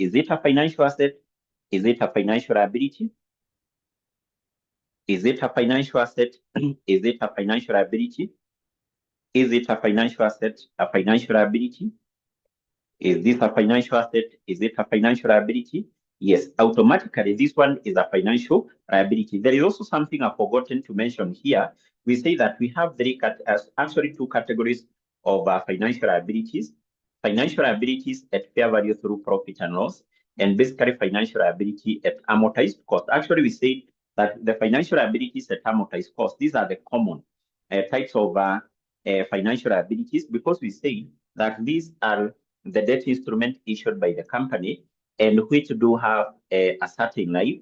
Is it a financial asset? Is it a financial liability? Is it a financial asset? Is it a financial liability? Is it a financial asset, a financial liability? Is this a financial asset? Is it a financial liability? Yes, automatically this one is a financial liability. There is also something I've forgotten to mention here. We say that we have actually two categories of financial liabilities. Financial liabilities at fair value through profit and loss, and basically financial liability at amortized cost. Actually, we say that the financial liabilities at amortized cost, these are the common types of financial liabilities, because we say that these are the debt instrument issued by the company and which do have a certain life,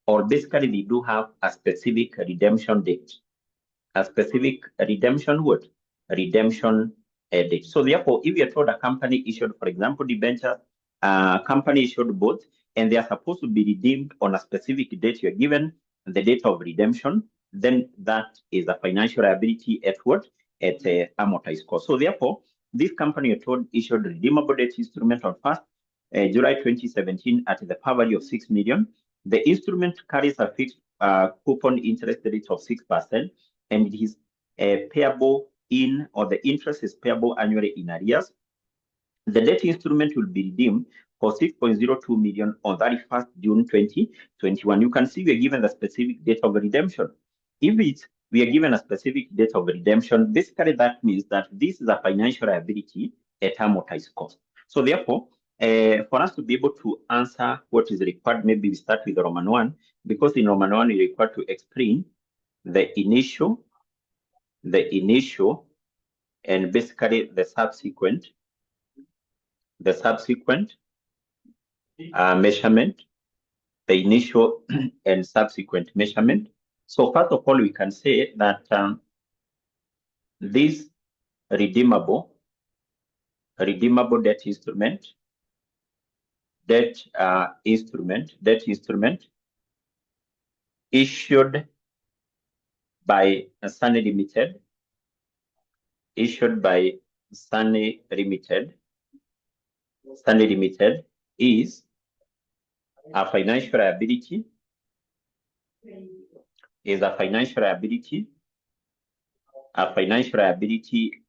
or basically they do have a specific redemption date. A specific redemption what? Redemption date. So therefore, if you're told a company issued, for example, debenture, company issued both, and they are supposed to be redeemed on a specific date, you're given the date of redemption, then that is a financial liability at what? At amortized cost. So therefore, this company you're told issued redeemable debt instrument on 1st July 2017 at the par value of 6 million. The instrument carries a fixed coupon interest rate of 6%, and it is payable in, or the interest is payable annually in arrears. The debt instrument will be redeemed for 6.02 million on 31st June 2021. You can see we are given the specific date of redemption. If we are given a specific date of redemption, basically that means that this is a financial liability at amortized cost. So therefore, for us to be able to answer what is required, maybe we start with Roman 1, because in Roman 1 we require to explain the initial, and basically the subsequent measurement, the initial and subsequent measurement. So first of all, we can say that this redeemable debt instrument issued by Sunny Limited, Sunny Limited is a financial liability,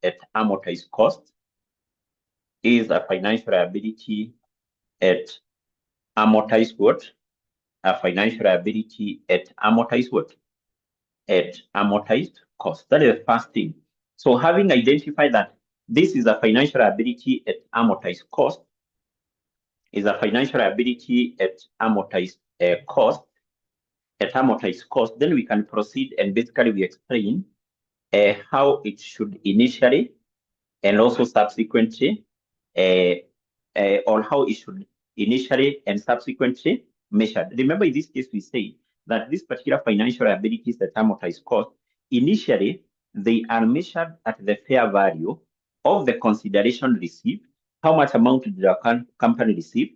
at amortized cost, is a financial liability at amortized what? A financial liability at amortized what? At amortized cost. That is the first thing. So having identified that this is a financial liability at amortized cost, then we can proceed, and basically we explain how it should initially and also subsequently, or how it should initially and subsequently measured. Remember, in this case, we say that this particular financial liabilities at amortized cost, initially, they are measured at the fair value of the consideration received. How much amount did the company receive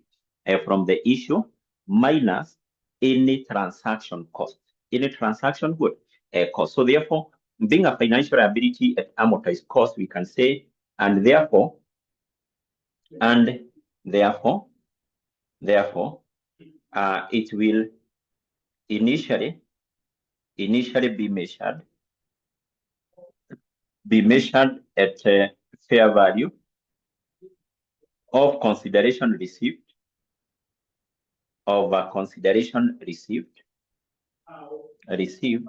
from the issue, minus any transaction cost. Any transaction good cost. So therefore, being a financial liability at amortized cost, we can say, and therefore, it will initially be measured at fair value of consideration received,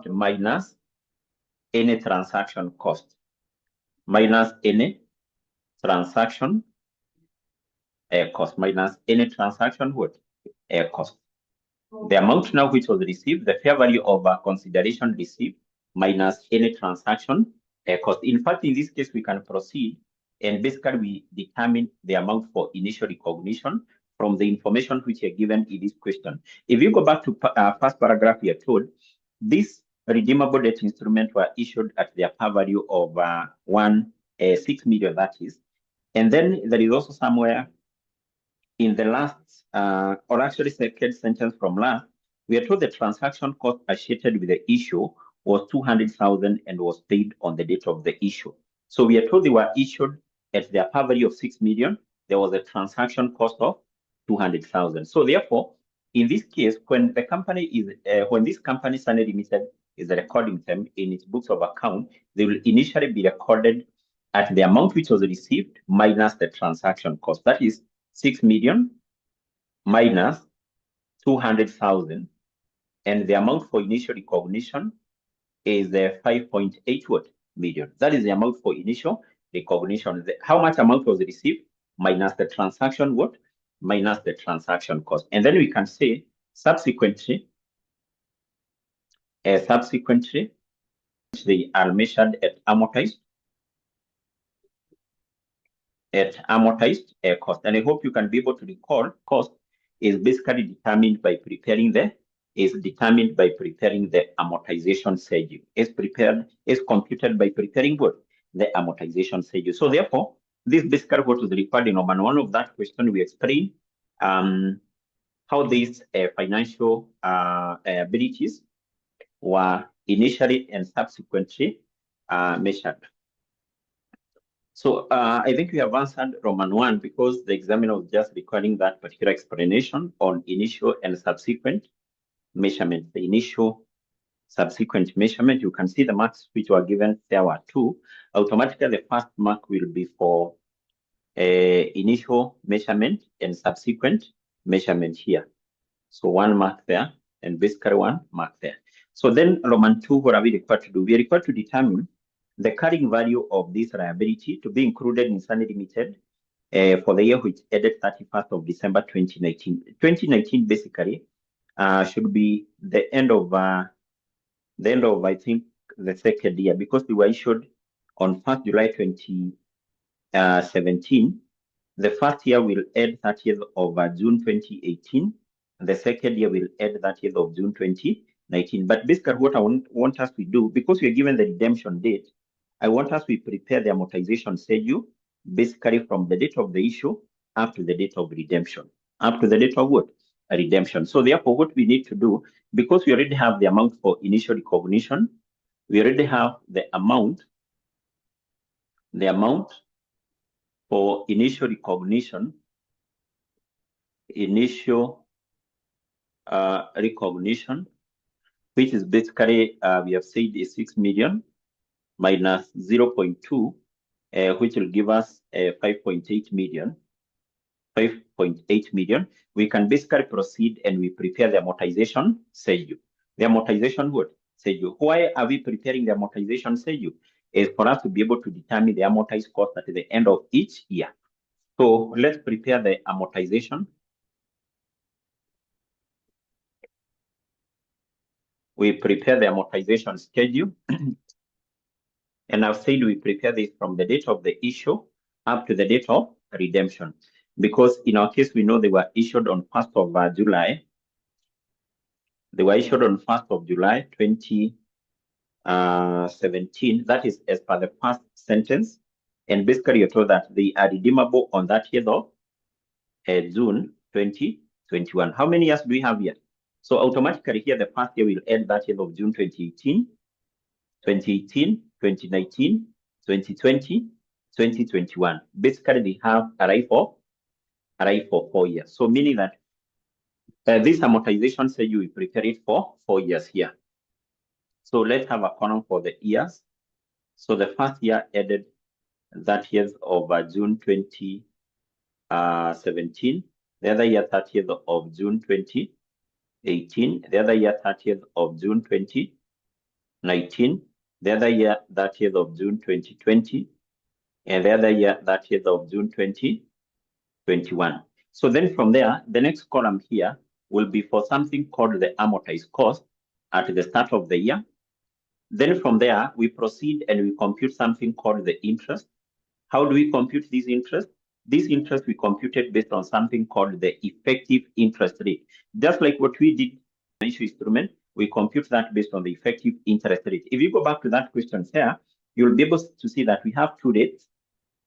minus any transaction cost, minus any transaction cost. The amount now which was received, the fair value of consideration received, minus any transaction cost. In fact, in this case, we can proceed, and basically we determine the amount for initial recognition from the information which are given in this question. If you go back to first paragraph, we are told these redeemable debt instruments were issued at their par value of 6 million, that is. And then there is also somewhere in the last, or actually second sentence from last, we are told the transaction cost associated with the issue was 200,000 and was paid on the date of the issue. So we are told they were issued at their par value of 6 million. There was a transaction cost of 200,000. So therefore, in this case, when the company is when this company Sunny Limited is recording them in its books of account, they will initially be recorded at the amount which was received minus the transaction cost. That is 6 million minus 200,000, and the amount for initial recognition is 5.8 million. That is the amount for initial recognition. How much amount was received minus the transaction minus the transaction cost. And then we can say subsequently, they are measured at amortized cost. And I hope you can be able to recall cost is basically determined by preparing the amortization schedule. Is computed by preparing what? The amortization schedule. So therefore, this basically what was required in number one of that question. We explain how these financial abilities were initially and subsequently measured. So I think we have answered Roman 1 because the examiner was just requiring that particular explanation on initial and subsequent measurement. The initial subsequent measurement, you can see the marks which were given, there were 2. Automatically, the first mark will be for initial measurement and subsequent measurement here. So 1 mark there and basically 1 mark there. So then Roman 2, what are we required to do? We are required to determine the carrying value of this liability to be included in Sunny Limited for the year which ended 31st of December 2019. 2019 basically should be the end of I think the second year, because they were issued on 1st July 2017. The first year will end 30th of June 2018. The second year will end 30th of June 2019. But basically what I want us to do, because we are given the redemption date, I want us to prepare the amortization schedule basically from the date of the issue up to the date of redemption. Up to the date of what? A redemption. So therefore, what we need to do, because we already have the amount for initial recognition, we already have the amount for initial recognition, which is basically, we have said is 6 million minus 0.2, which will give us 5.8 million. 5.8 million. We can basically proceed and we prepare the amortization schedule. The amortization schedule. Why are we preparing the amortization schedule? Is for us to be able to determine the amortized cost at the end of each year. So let's prepare the amortization. We prepare the amortization schedule. And I've said we prepare this from the date of the issue up to the date of redemption. Because in our case, we know they were issued on 1st of July. They were issued on 1st of July 2017. That is as per the first sentence. And basically, you're told that they are redeemable on that year of June 2021. How many years do we have here? So automatically here, the first year will end that year of June 2018, 2019, 2020, 2021. Basically, they have arrived for 4 years. So meaning that this amortization schedule we prepare it for 4 years here. So let's have a column for the years. So the first year ended that year of June 2017. The other year 30th of June 2018. The other year 30th of June 2019. The other year 30th of June 2020. And the other year 30th of June 2021. So then from there, the next column here will be for something called the amortized cost at the start of the year. Then from there, we proceed and we compute something called the interest. How do we compute this interest? This interest we computed based on something called the effective interest rate. Just like what we did in the issue instrument, we compute that based on the effective interest rate. If you go back to that question here, you'll be able to see that we have 2 rates.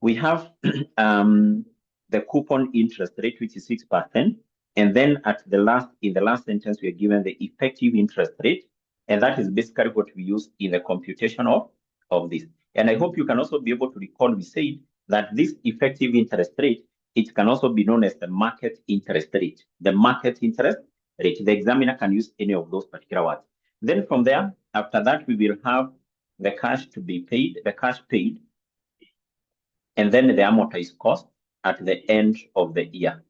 We have the coupon interest rate, which is 6%. And then in the last sentence, we are given the effective interest rate. And that is basically what we use in the computation of this. And I hope you can also be able to recall we said that this effective interest rate It can also be known as the market interest rate. The market interest rate. The examiner can use any of those particular words. Then from there, after that, we will have the cash to be paid, the cash paid, and then the amortized cost at the end of the year.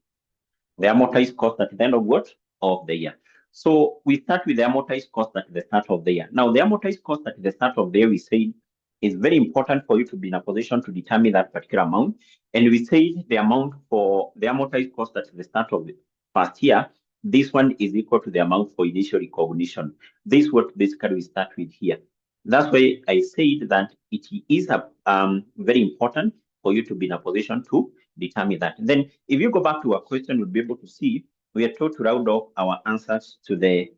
The amortized cost at the end of what? Of the year. So we start with the amortized cost at the start of the year. Now, the amortized cost at the start of the year, we said, is very important for you to be in a position to determine that particular amount. And we said the amount for the amortized cost at the start of the first year, this one is equal to the amount for initial recognition. This is what basically we start with here. That's why I said that it is very important for you to be in a position to determine that. Then if you go back to our question, you'll be able to see we are told to round off our answers to the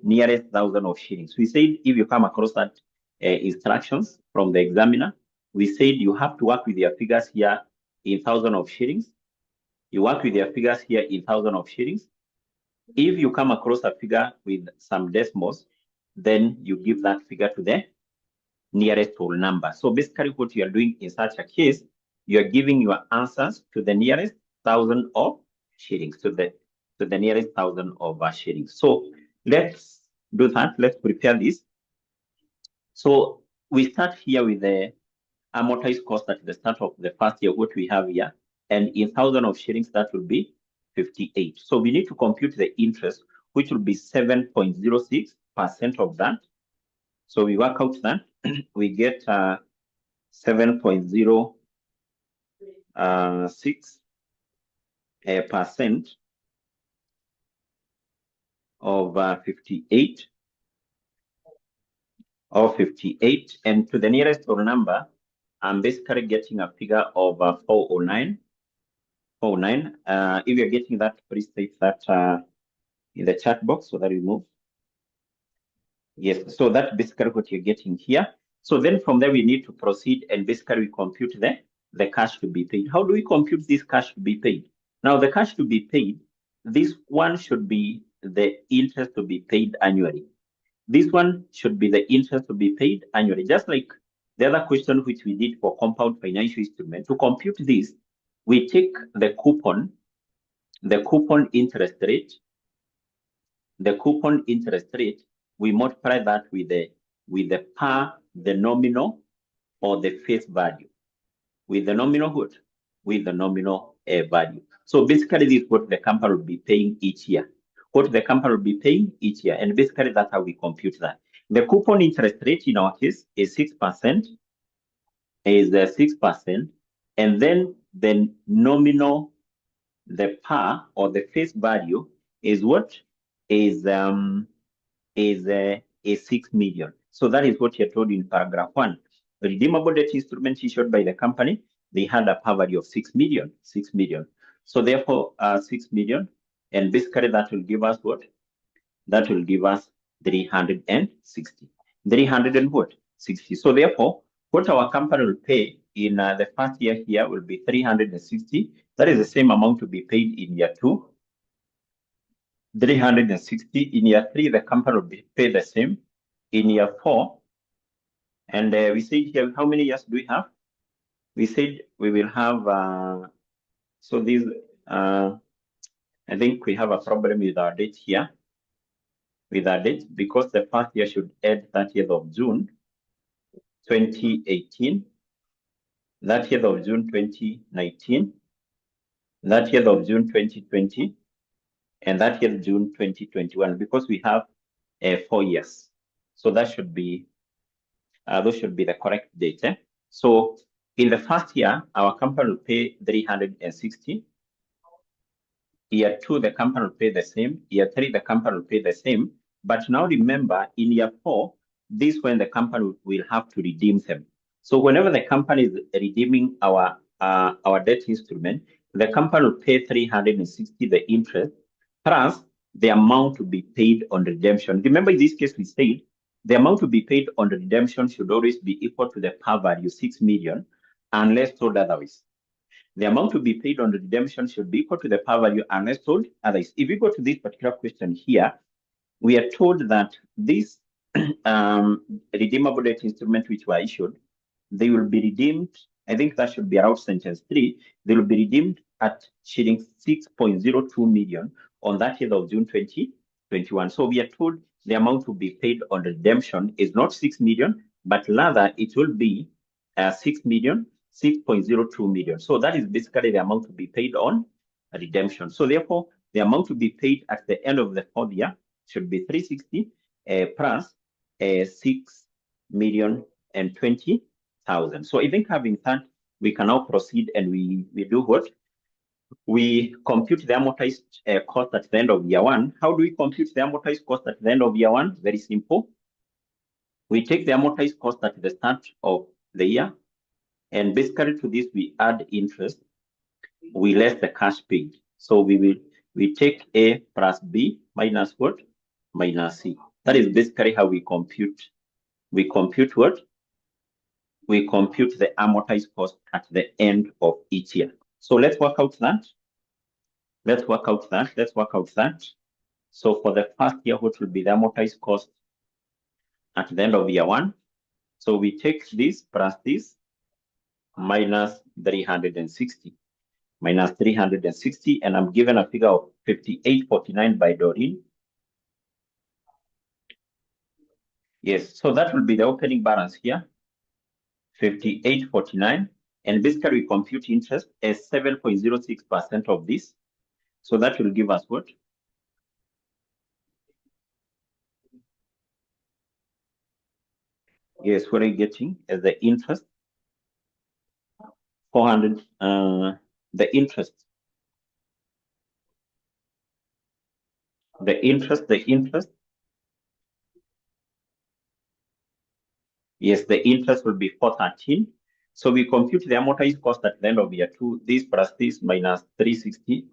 nearest 1,000 of shillings. We said if you come across that instructions from the examiner, we said you have to work with your figures here in 1,000 of shillings. You work with your figures here in 1,000 of shillings. If you come across a figure with some decimals, then you give that figure to the nearest whole number. So basically what you are doing in such a case, you are giving your answers to the nearest 1,000 of shillings, to the nearest 1,000 of shillings. So let's do that. Let's prepare this. So we start here with the amortized cost at the start of the first year, what we have here. And in 1,000 of shillings, that will be 58. So we need to compute the interest, which will be 7.06% of that. So we work out that we get 7.06% of 58 and to the nearest whole number, I'm basically getting a figure of 409. If you're getting that, please state that in the chat box so that we move. Yes, so that's basically what you're getting here. So then from there, we need to proceed and basically we compute the cash to be paid. How do we compute this cash to be paid? Now, the cash to be paid, this one should be the interest to be paid annually. This one should be the interest to be paid annually, just like the other question which we did for compound financial instrument. To compute this, we take the coupon interest rate, we multiply that with the par, the nominal, or the face value. With the nominal what? With the nominal value. So basically, this is what the company will be paying each year. What the company will be paying each year. And basically, that's how we compute that. The coupon interest rate in our case is 6%. Is 6%. And then the nominal, the par, or the face value is what? Is 6 million. So that is what you're told in paragraph 1. The redeemable debt instruments issued by the company, they had a par value of 6 million. 6 million. So therefore, 6 million, and basically that will give us what? That will give us 360. 300 and what? 60. So therefore, what our company will pay in the first year here will be 360. That is the same amount to be paid in year 2. 360 in year 3, the company will be paid the same. In year 4, and we said here, how many years do we have? We said we will have, so these, I think we have a problem with our date here, because the first year should end 30th of June, 2018, 30th of June, 2019, 30th of June, 2020, and 30th of June, 2021, because we have 4 years. So that should be, those should be the correct date. So in the first year, our company will pay 360. Year 2, the company will pay the same. Year 3, the company will pay the same. But now remember, in year 4, this is when the company will have to redeem them. So whenever the company is redeeming our debt instrument, the company will pay 360, the interest, plus the amount to be paid on redemption. Remember, in this case, we said the amount to be paid on redemption should always be equal to the par value, 6 million, unless told otherwise. The amount to be paid on redemption should be equal to the par value unless told otherwise. If you go to this particular question here, we are told that these redeemable debt instruments which were issued, they will be redeemed I think that should be around sentence 3. They will be redeemed at shillings 6.02 million on 30th of June 2021. So we are told the amount to be paid on redemption is not 6 million, but rather it will be 6.02 million. So that is basically the amount to be paid on redemption. So therefore, the amount to be paid at the end of the 4th year should be 360 plus 6,020,000. So I think having that, we can now proceed and we do what? We compute the amortized cost at the end of year 1. How do we compute the amortized cost at the end of year 1? Very simple. We take the amortized cost at the start of the year, and basically to this we add interest, we less the cash paid. So we take A plus B minus what? Minus C. That is basically how we compute. We compute what? We compute the amortized cost at the end of each year. So let's work out that. Let's work out that. So for the first year, what will be the amortized cost at the end of year 1? So we take this plus this minus 360. Minus 360, and I'm given a figure of 5849 by Doreen. Yes, so that will be the opening balance here, 5849, and basically we compute interest as 7.06% of this. So that will give us what? Yes, what are you getting as the interest? 400, the interest. Yes, the interest will be 413. So we compute the amortized cost at the end of year 2, this plus this minus 360.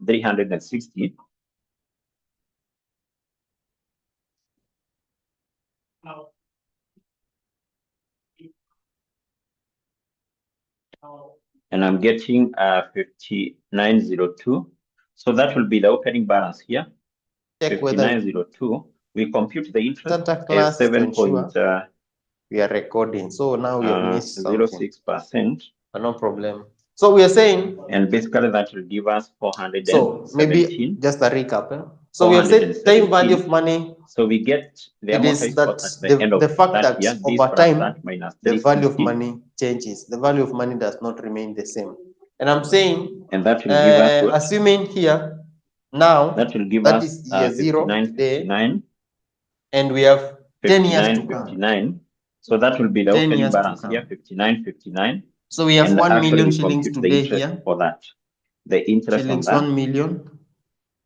And I'm getting 5902. So that will be the opening balance here. 5902. We compute the interest as 7. We are recording, so now we have missed 0.06%. No problem. So we are saying, and basically that will give us 417. So maybe just a recap. So we have said time value of money. So we get the amortized cost at the end of the fact that that year, over time the value of money changes. The value of money does not remain the same. And I'm saying, and that will give us what? Assuming here now that will give that us is year 0 today, 59, and we have 10 years to 59. come. So that will be the opening balance here, 59. So we have 1 million shillings today here for that. The interest shillings on that. 1 million,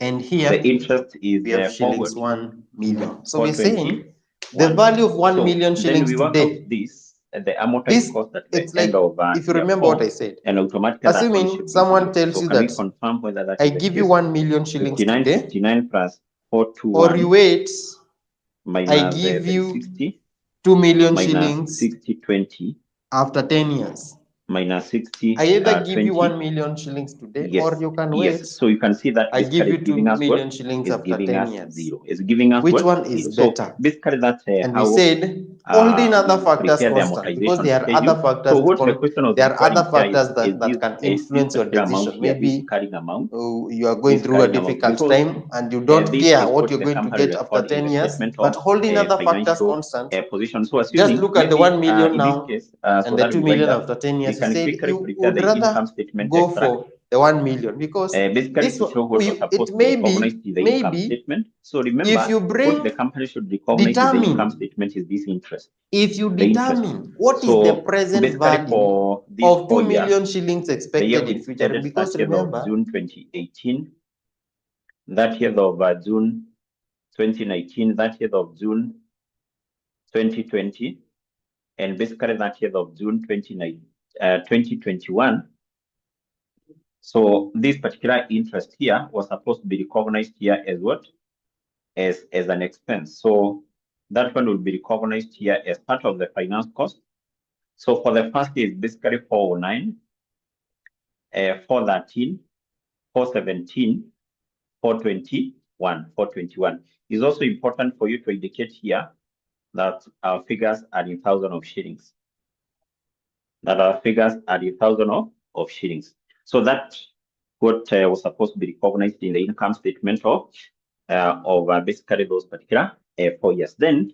and here the interest is we have shillings forward 1 million. So we're saying 20. the value of 1 million shillings then we work today. out this the amortized cost at the end of if you remember what I said, and automatically assuming someone tells you that confirm whether that I give you 1 million shillings today, 59 plus 421, or you wait, I give you 60, 2 million minus shillings 60/20 after 10 years. minus 60. I either give 20. you 1 million shillings today, yes, or you can wait. Yes, so you can see that I give you 2 million what? shillings It's after 10 years. 0. It's giving us Which what? one is Zero. better? So basically that's and how we said holding other factors constant, because there are other factors. So what the question was there are other factors is that can influence your decision. Maybe amount, you are going through a difficult time and you don't care what you're going to get after 10 years. But holding other factors constant, position. So just look at the 1 million in now this case, and the 2 million after 10 years. You said you would rather go for the 1 million because basically this to show what was supposed it may to be the income be statement. So remember, if you bring the company should recognize the income statement is this interest. If you determine what is the present value of 2 million shillings expected in future, because remember, June 2018, that year of June 2019, that year of June 2020, and basically that year of June 2021. So this particular interest here was supposed to be recognized here as what? As an expense. So that one will be recognized here as part of the finance cost. So for the first year, it's basically 409, 413, 417, 421. It's also important for you to indicate here that our figures are in thousands of shillings. that our figures are in thousands of shillings. So that's what was supposed to be recognized in the income statement of basically those particular 4 years. Then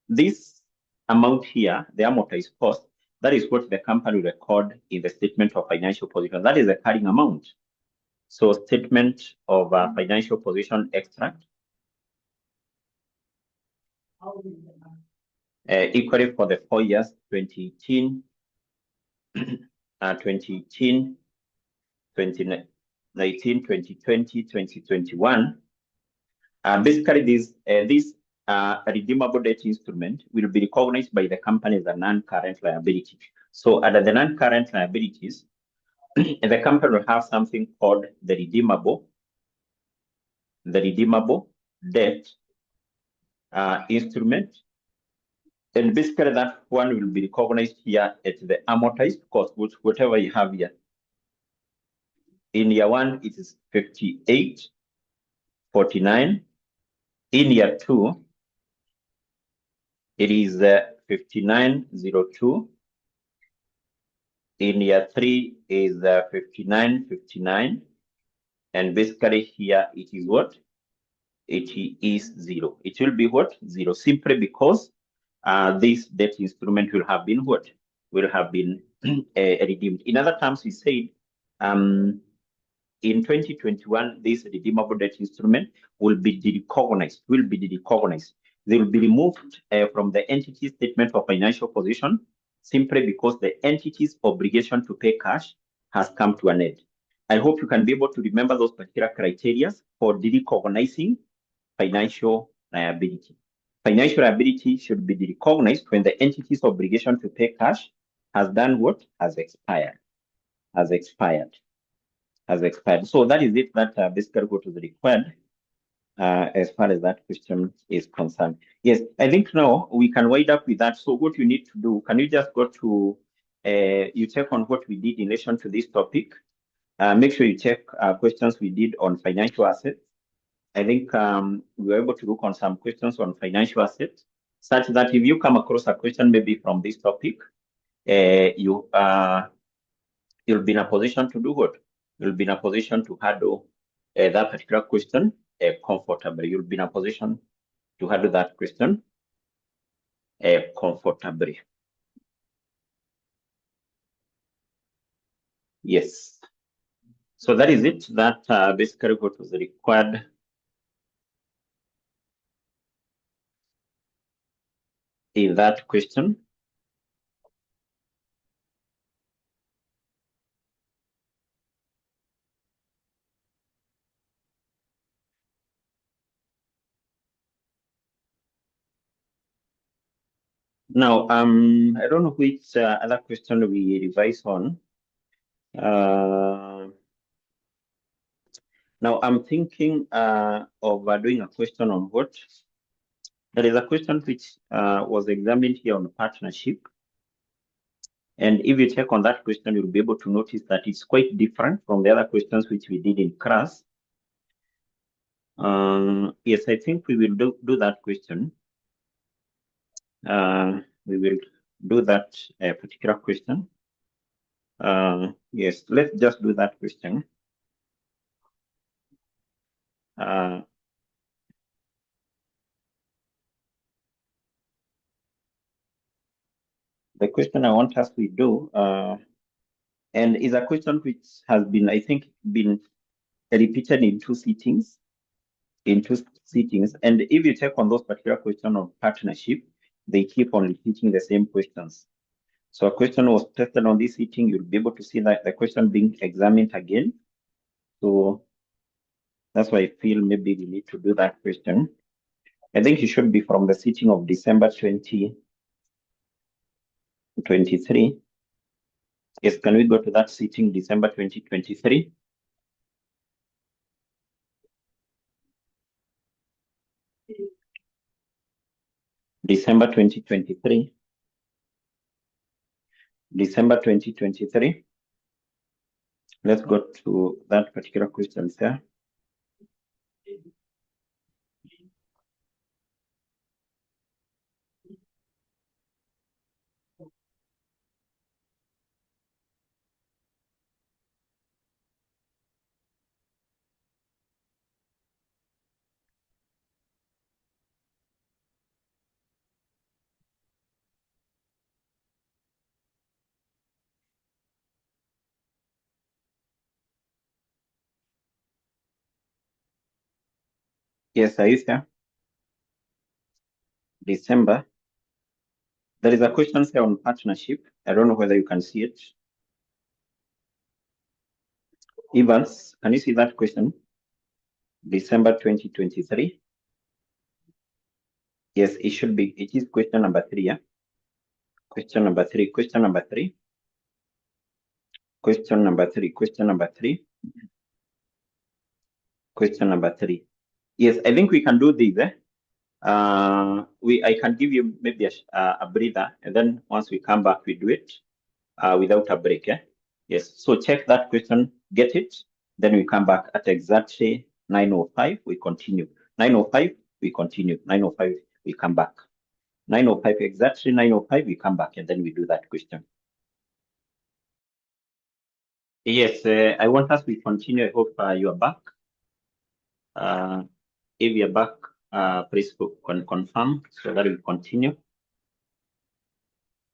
this amount here, the amortized cost, that is what the company will record in the statement of financial position. That is the carrying amount. So statement of financial position extract. Equally for the 4 years, 2018, 2018, 2019, 2020, 2021. Basically, this redeemable debt instrument will be recognized by the company as a non-current liability. So under the non-current liabilities, the company will have something called the redeemable debt instrument. And basically that one will be recognized here at the amortized cost, which whatever you have here. In year one, it is 58.49. In year two, it is 59.02. In year three is 59.59. And basically here it is what? It is 0. It will be what? 0, simply because this debt instrument will have been what? Will have been redeemed. In other terms, we said in 2021, this redeemable debt instrument will be recognized. They will be removed from the entity statement of financial position simply because the entity's obligation to pay cash has come to an end. I hope you can be able to remember those particular criteria for recognizing financial liability. Financial liability should be recognized when the entity's obligation to pay cash has done what? Has expired. So that is it, that basically what is required as far as that question is concerned. Yes, I think now we can wind up with that. So what you need to do, can you just go to, you check on what we did in relation to this topic. Make sure you check questions we did on financial assets. I think we were able to look on some questions on financial assets, such that if you come across a question maybe from this topic, you'll be in a position to do what? You'll be in a position to handle that particular question comfortably. You'll be in a position to handle that question comfortably. Yes. So that is it. That basically what was required in that question. Now, I don't know which other question we revise on. Now, I'm thinking of doing a question on what? There is a question which was examined here on partnership. And if you check on that question, you'll be able to notice that it's quite different from the other questions which we did in class. Yes, I think we will do that question. We will do that particular question. Yes, let's just do that question. The question I want us to do, and is a question which has been, I think, been repeated in two sittings. And if you check on those particular questions on partnership, they keep on repeating the same questions. So a question was tested on this sitting, you'll be able to see that the question being examined again. So that's why I feel maybe we need to do that question. I think it should be from the sitting of December 2023. Yes, can we go to that sitting, December 2023? December 2023. December 2023. Let's go to that particular question there. Yes, are you there? December. There is a question here on partnership. I don't know whether you can see it. Evans, can you see that question? December 2023. Yes, it should be. It is question number 3. Yeah. Question number 3. Question number 3. Question number 3. Question number 3. Question number 3. Yes, I think we can do this. I can give you maybe a breather, and then once we come back, we do it without a break. Yeah. Yes. So check that question, get it. Then we come back at exactly 9:05. We continue. 9:05. We continue. 9:05. We come back. 9:05 exactly. 9:05. We come back, and then we do that question. Yes. I want us to continue. I hope you are back. If you are back, please confirm so that we continue.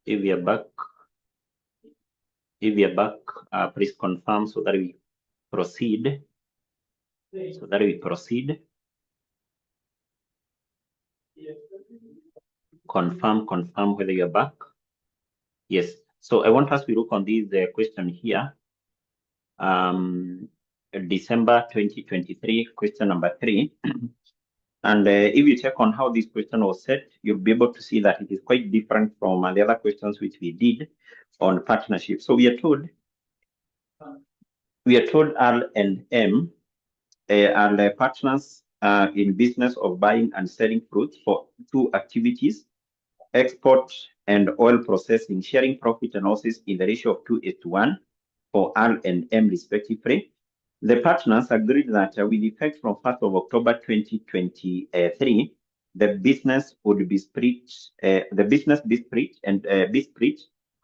If you are back, please confirm so that we proceed. Confirm whether you're back. Yes. So I want us to look on this question here. December 2023, question number 3. And if you check on how this question was set, you'll be able to see that it is quite different from the other questions which we did on partnership. So we are told R&M are the partners in business of buying and selling fruit for 2 activities, export and oil processing, sharing profit and losses in the ratio of 2:1 for R&M respectively. The partners agreed that with effect from 1st of October 2023, the business would be split,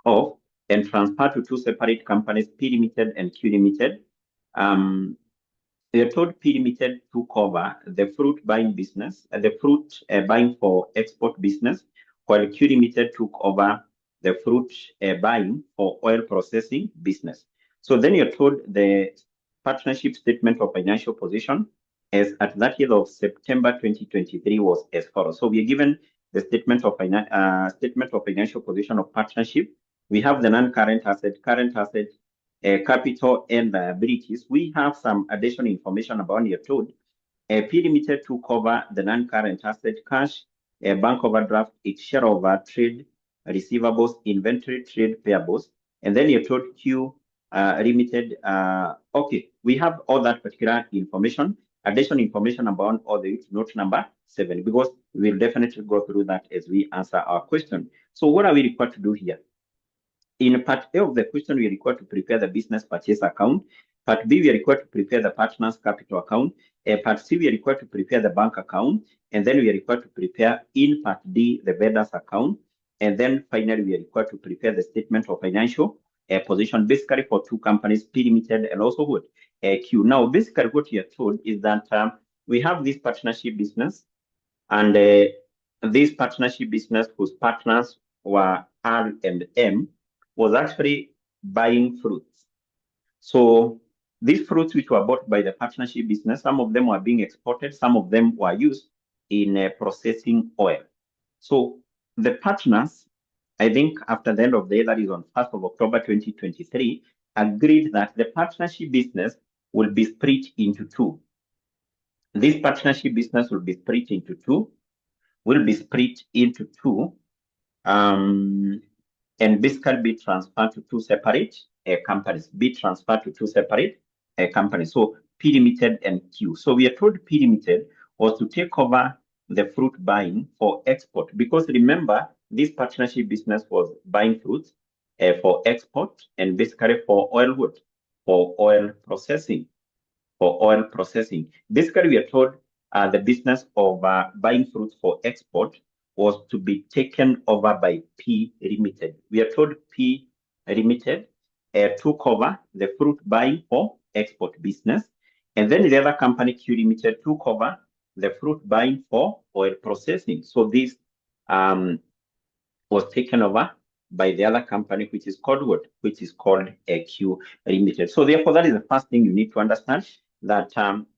off and transferred to 2 separate companies, P Limited and Q Limited. They are told P Limited to cover the fruit buying business, the fruit buying for export business, while Q Limited took over the fruit buying for oil processing business. So then you're told the partnership statement of financial position as at that year of September 2023 was as follows. So we are given the statement of financial position of partnership. We have the non-current asset, current asset, capital and liabilities. We have some additional information about your told. P Limited to cover the non-current asset, cash, bank overdraft, its share of trade receivables, inventory, trade payables, and then you're told Q Limited. Okay, we have all that particular information, additional information about all the note number 7, because we'll definitely go through that as we answer our question. So what are we required to do here? In part A of the question, we are required to prepare the business purchase account. Part B, we are required to prepare the partner's capital account. Part C, we are required to prepare the bank account. And then we are required to prepare in part D, the vendor's account. And then finally, we are required to prepare the statement of financial position, basically for 2 companies, P Limited and also what? Q. Now, basically what you are told is that we have this partnership business, and this partnership business whose partners were R and M was actually buying fruits. So these fruits which were bought by the partnership business, some of them were being exported, some of them were used in processing oil. So the partners, I think after the end of the year, that is on 1st of October 2023, agreed that the partnership business will be split into 2. This partnership business will be split into 2, and basically be transferred to 2 separate companies, So P Limited and Q. So we are told P Limited was to take over the fruit buying for export, because remember, this partnership business was buying fruits for export and basically for oil wood, for oil processing. Basically, we are told the business of buying fruits for export was to be taken over by P Limited. We are told P Limited took over the fruit buying for export business, and then the other company, Q Limited, took over the fruit buying for oil processing. So this was taken over by the other company, which is called what? Which is called Q Limited. So therefore, that is the first thing you need to understand. that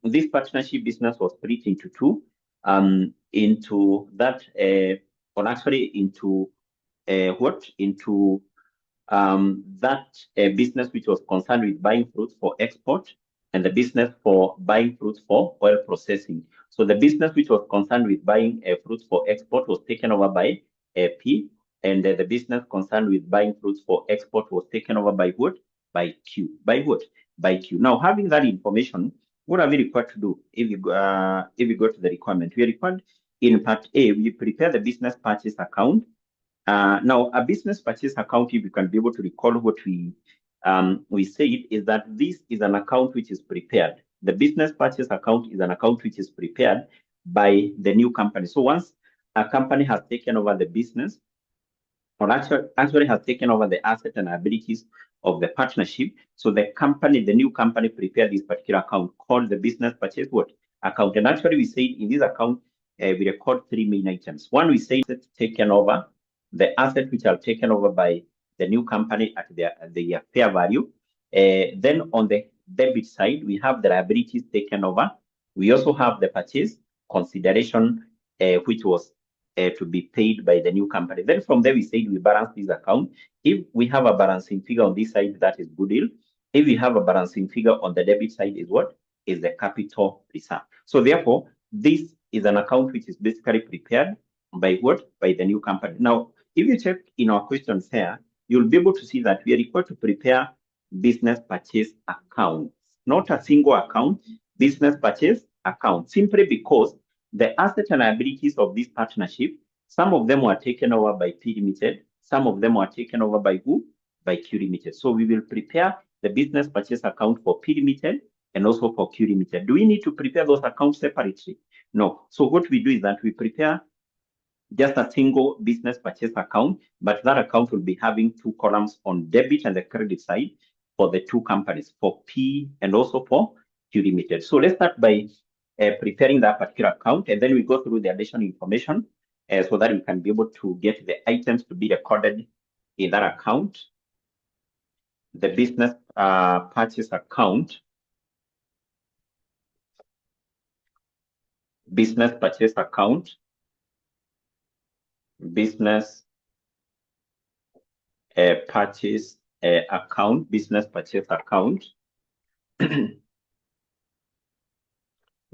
this partnership business was split into two, into that, or actually into that business which was concerned with buying fruits for export, and the business for buying fruits for oil processing. So the business which was concerned with buying fruits for export was taken over by P, and the business concerned with buying fruits for export was taken over by what? By Q. By what? By Q. Now, having that information, what are we required to do if you go to the requirement? We are required in part A, we prepare the business purchase account. Now, a business purchase account, if you can be able to recall what we said, is that this is an account which is prepared. The business purchase account is an account which is prepared by the new company. So once a company has taken over the business, or actually has taken over the assets and liabilities of the partnership, so the new company prepared this particular account called the business purchase account. And actually, we say in this account, we record three main items. One, we say it's taken over, the assets which are taken over by the new company at their fair value. Then on the debit side, we have the liabilities taken over. We also have the purchase consideration, which was to be paid by the new company. Then from there, we said we balance this account. If we have a balancing figure on this side, that is goodwill. If we have a balancing figure on the debit side, is what? Is the capital reserve. So therefore, this is an account which is basically prepared by what? By the new company. Now, if you check in our questions here, you'll be able to see that we are required to prepare business purchase accounts, not a single account, business purchase account, simply because the assets and liabilities of this partnership, some of them were taken over by P Limited, some of them were taken over by who? By Q Limited. So we will prepare the business purchase account for P Limited and also for Q Limited. Do we need to prepare those accounts separately? No. So what we do is that we prepare just a single business purchase account, but that account will be having two columns on debit and the credit side for the two companies, for P and also for Q Limited. So let's start by preparing that particular account, and then we go through the additional information so that we can be able to get the items to be recorded in that account. The business purchase account, business purchase account, business purchase account, business purchase account,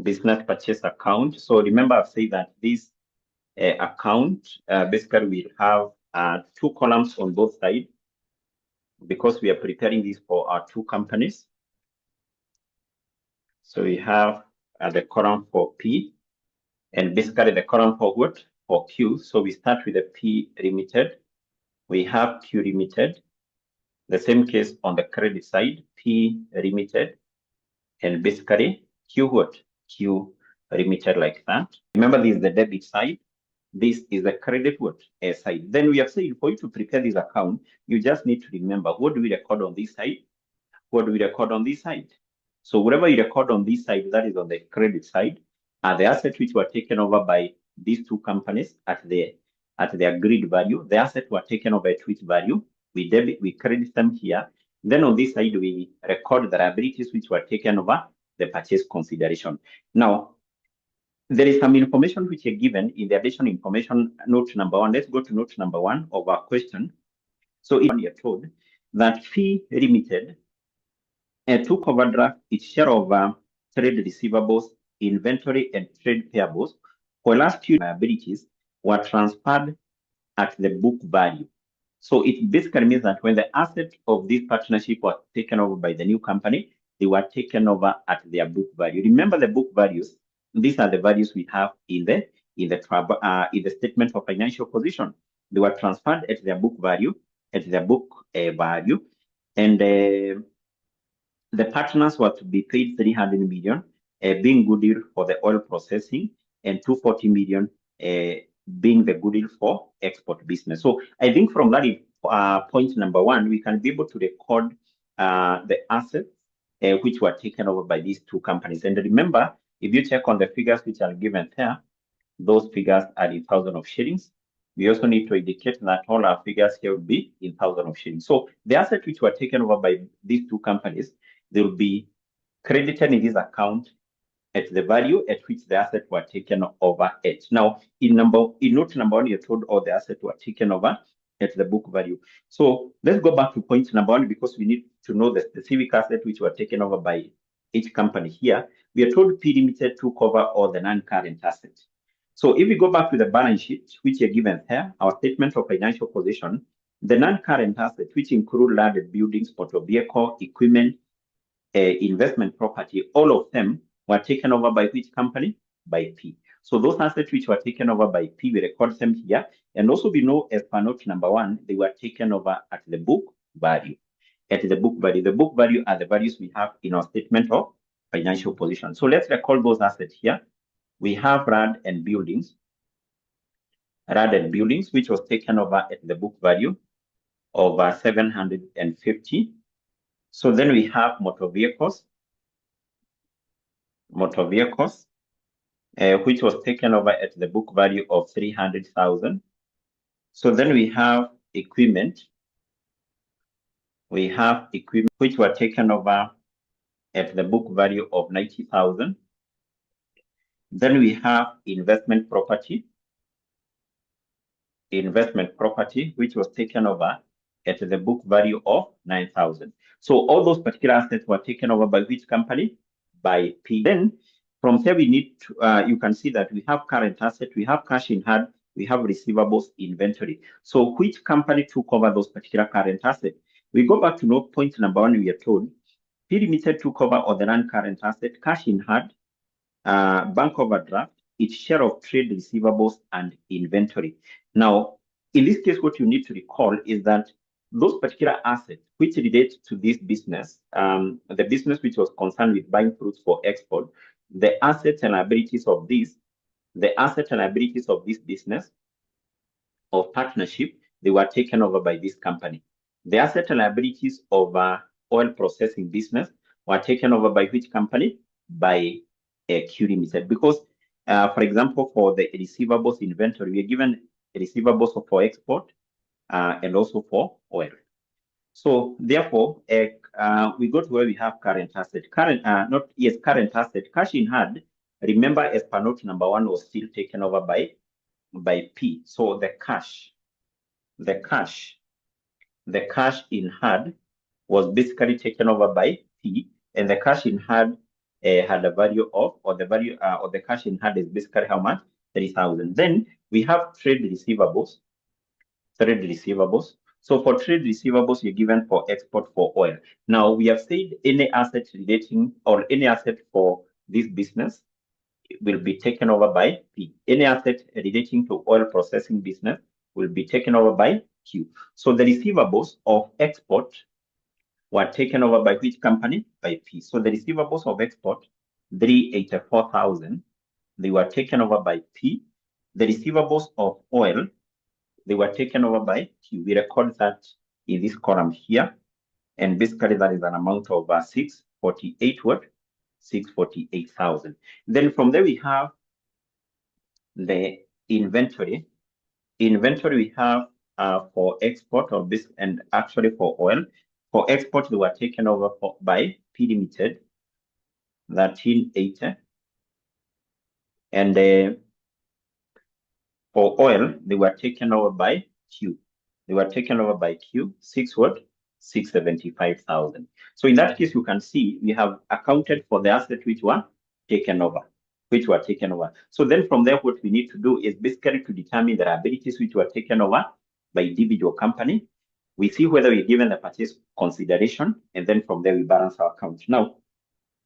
business purchase account. So remember, I've said that this account basically we have two columns on both sides because we are preparing this for our two companies. So we have the column for P and basically the column for what? For Q. So we start with the P Limited. We have Q Limited. The same case on the credit side, P Limited, and basically Q what? Q Limited, like that. Remember, this is the debit side. This is the credit what? Side. Then we have said for you to prepare this account, you just need to remember what do we record on this side? What do we record on this side? So whatever you record on this side, that is on the credit side, are the assets which were taken over by these two companies at the agreed value. The assets were taken over at which value? We credit them here. Then on this side, we record the liabilities which were taken over, the purchase consideration. Now, there is some information which are given in the additional information note number 1. Let's go to note number 1 of our question. So if you're told that P Limited took overdraft its share of trade receivables, inventory, and trade payables, while last Q liabilities were transferred at the book value. So it basically means that when the asset of this partnership was taken over by the new company, they were taken over at their book value. Remember the book values. These are the values we have in the statement of financial position. They were transferred at their book value, and the partners were to be paid 300 million, being goodwill for the oil processing, and 240 million being the goodwill for export business. So I think from that point number 1, we can be able to record the assets which were taken over by these two companies. And remember, if you check on the figures which are given there, those figures are in thousands of shillings. We also need to indicate that all our figures here will be in thousands of shillings. So the assets which were taken over by these two companies, they will be credited in this account at the value at which the assets were taken over at. Now, in note number 1, you're told all the assets were taken over at the book value. So let's go back to point number 1, because we need to know the specific assets which were taken over by each company. Here, we are told P Limited took over all the non-current assets. So if we go back to the balance sheet, which are given here, our statement of financial position, the non-current assets, which include landed buildings, motor vehicle, equipment, investment property, all of them were taken over by which company? By P. So those assets which were taken over by P, we record them here. And also we know, as per note number 1, they were taken over at the book value. At the book value. The book value are the values we have in our statement of financial position. So let's record those assets here. We have land and buildings. Land and buildings, which was taken over at the book value of 750. So then we have motor vehicles, which was taken over at the book value of 300,000. So then we have equipment. We have equipment which were taken over at the book value of 90,000. Then we have investment property, which was taken over at the book value of 9,000. So all those particular assets were taken over by which company? By P. Then from here we need to, you can see that we have current asset, we have cash in hand, we have receivables, inventory. So which company took over those particular current assets? We go back to note point number 1, we are told P Limited took over all the non-current asset, cash in hand, bank overdraft, its share of trade receivables, and inventory. Now, in this case, what you need to recall is that those particular assets which relate to this business, the business which was concerned with buying fruits for export, the assets and liabilities of this, business of partnership, they were taken over by this company. The assets and liabilities of oil processing business were taken over by which company? By 𝐻𝐿 Limited. Because, for example, for the receivables inventory, we are given receivables for export and also for oil. So therefore, we go to where we have current asset. Current asset, cash in hand. Remember, as per note number 1 was still taken over by P. So the cash in hand was basically taken over by P, and the cash in hand had a value of, or the value of the cash in hand is basically how much? 3,000. Then we have trade receivables. So for trade receivables, you're given for export for oil. Now we have said any asset relating or any asset for this business will be taken over by P. Any asset relating to oil processing business will be taken over by Q. So the receivables of export were taken over by which company? By P. So the receivables of export, 384,000, they were taken over by P. The receivables of oil, they were taken over by Q. We record that in this column here. And basically that is an amount of 648,000. Then from there we have the inventory. Inventory we have for export of this, and actually for oil. For export, they were taken over by P Limited, 1380. And for oil, they were taken over by Q. 675,000. So in that case, you can see we have accounted for the assets which were taken over. So then from there, what we need to do is basically to determine the liabilities which were taken over by individual company. We see whether we're given the purchase consideration, and then from there we balance our account. Now,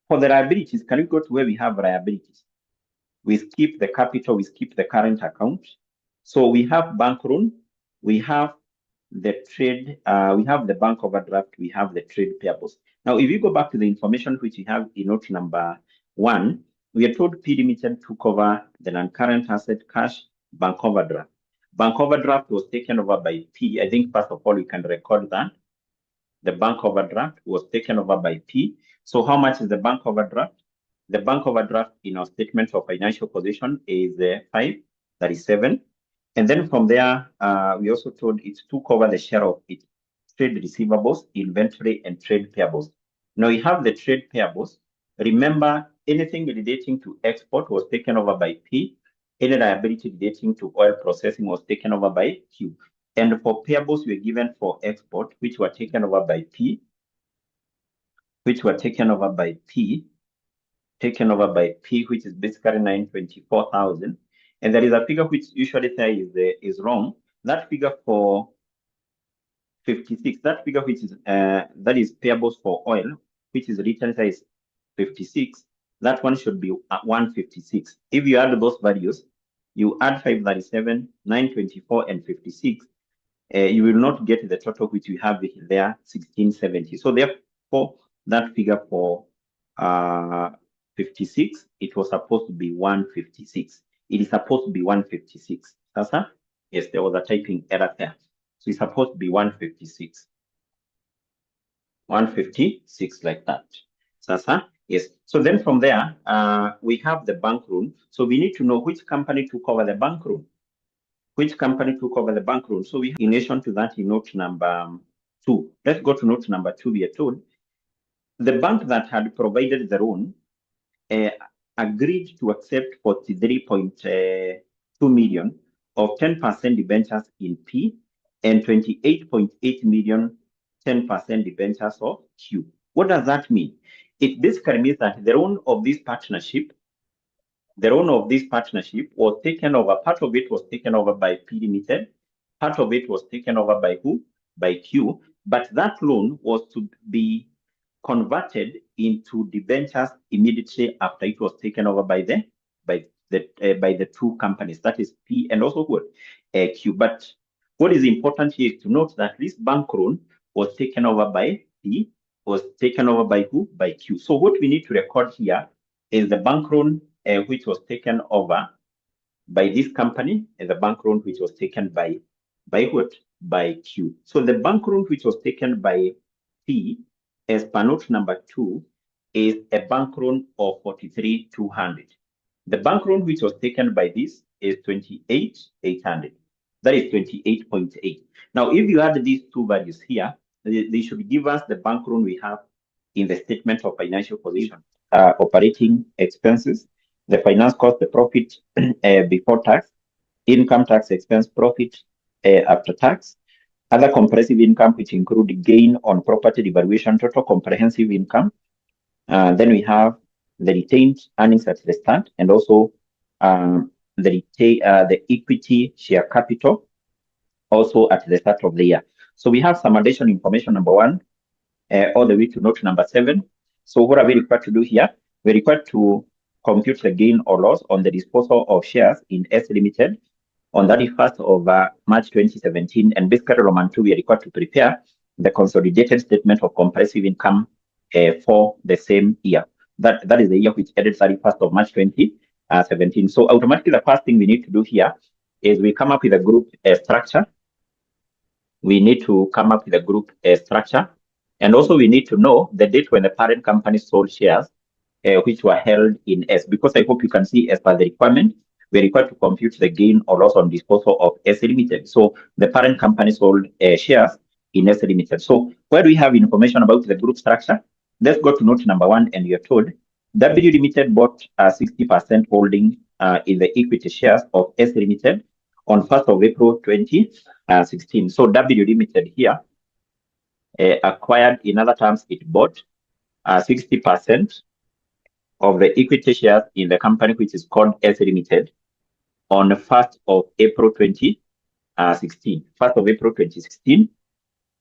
for the liabilities, can we go to where we have liabilities? We skip the capital, we skip the current account. So we have bank loan, we have the trade, we have the bank overdraft, we have the trade payables. Now, if you go back to the information which we have in note number 1, we are told P Limited took over the non-current asset, cash, bank overdraft. Bank overdraft was taken over by P. I think first of all, you can record that. The bank overdraft was taken over by P. So how much is the bank overdraft? The bank overdraft in our statement of financial position is 537. And then from there, we also told it took over the share of its trade receivables, inventory, and trade payables. Now we have the trade payables. Remember, anything relating to export was taken over by P. Any liability relating to oil processing was taken over by Q. And for payables were given for export, which were taken over by P, which is basically 924,000. And there is a figure which usually says is wrong. That figure for 56, that figure which is that is payables for oil, which is written as 56, that one should be 156. If you add those values, you add 537, 924, and 56, you will not get the total which we have there, 1670. So therefore, that figure for 56, it was supposed to be 156. It is supposed to be 156. Sasa? Yes, there was a typing error there. So it's supposed to be 156. 156 like that. Sasa? Yes. So then from there, we have the bank loan. So we need to know which company took over the bank loan. Which company took over the bank loan? So we have, in addition to that, in note number 2. Let's go to note number 2. We are told the bank that had provided the loan agreed to accept 43.2 million of 10% debentures in P and 28.8 million 10% debentures of Q. What does that mean? It basically means that the loan of this partnership was taken over. Part of it was taken over by P Limited. Part of it was taken over by who? By Q. But that loan was to be converted into debentures immediately after it was taken over by the two companies. That is P and also what? Q. But what is important here is to note that this bank loan was taken over by P, was taken over by who? By Q. So what we need to record here is the bank loan which was taken over by this company, and the bank loan which was taken by what? By Q. So the bank loan which was taken by P, as per note number 2, is a bank loan of 43,200. The bank loan which was taken by this is 28,800. That is 28.8. Now, if you add these two values here, they should give us the bank loan we have in the statement of financial position. Operating expenses, the finance cost, the profit before tax, income tax expense, profit after tax, other comprehensive income, which include gain on property devaluation, total comprehensive income. Then we have the retained earnings at the start, and also the equity share capital also at the start of the year. So we have some additional information, number 1, all the way to note number 7. So what are we required to do here? We're required to compute the gain or loss on the disposal of shares in S Limited on the 31st of March 2017. And basically, Roman 2, we are required to prepare the consolidated statement of comprehensive income for the same year. That is the year which ended 31st of March 2017. So automatically, the first thing we need to do here is we come up with a group structure. We need to come up with a group structure. And also we need to know the date when the parent company sold shares which were held in S. Because I hope you can see, as per the requirement, we're required to compute the gain or loss on disposal of S Limited. So the parent company sold shares in S Limited. So where do we have information about the group structure? Let's go to note number 1, and you're told W Limited bought 60% holding in the equity shares of S Limited on 1st of April 2016. So W Limited here acquired, in other terms, it bought 60% of the equity shares in the company which is called S Limited on the 1st of April 2016. 1st of April 2016.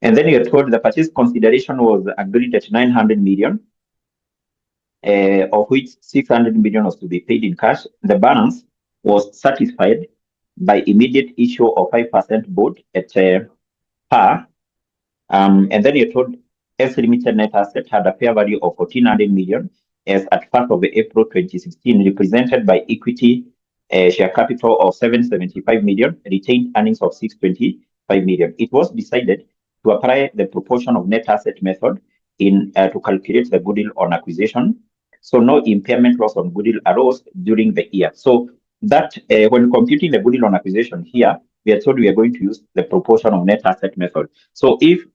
And then you're told the purchase consideration was agreed at 900 million, of which 600 million was to be paid in cash. The balance was satisfied by immediate issue of 5% bond at par. And then you're told S Limited net asset had a fair value of 1,400 million as at 1st of April 2016, represented by equity share capital of 775 million, retained earnings of 625 million. It was decided to apply the proportion of net asset method in to calculate the goodwill on acquisition. So no impairment loss on goodwill arose during the year. So that when computing the goodwill on acquisition here, we are told we are going to use the proportion of net asset method. So if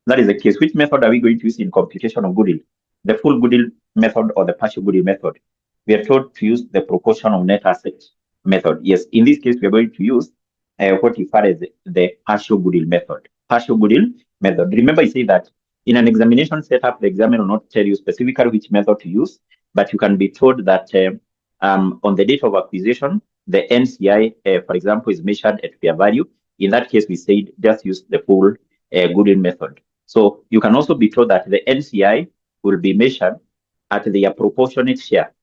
that is the case, which method are we going to use in computation of goodwill? The full goodwill method or the partial goodwill method? We are told to use the proportion of net assets method. Yes, in this case, we are going to use what we refer as the partial goodwill method. Partial goodwill method. Remember, I say that in an examination setup, the examiner will not tell you specifically which method to use, but you can be told that on the date of acquisition, the NCI, for example, is measured at fair value. In that case, we said just use the full goodwill method. So you can also be told that the NCI will be measured at their proportionate share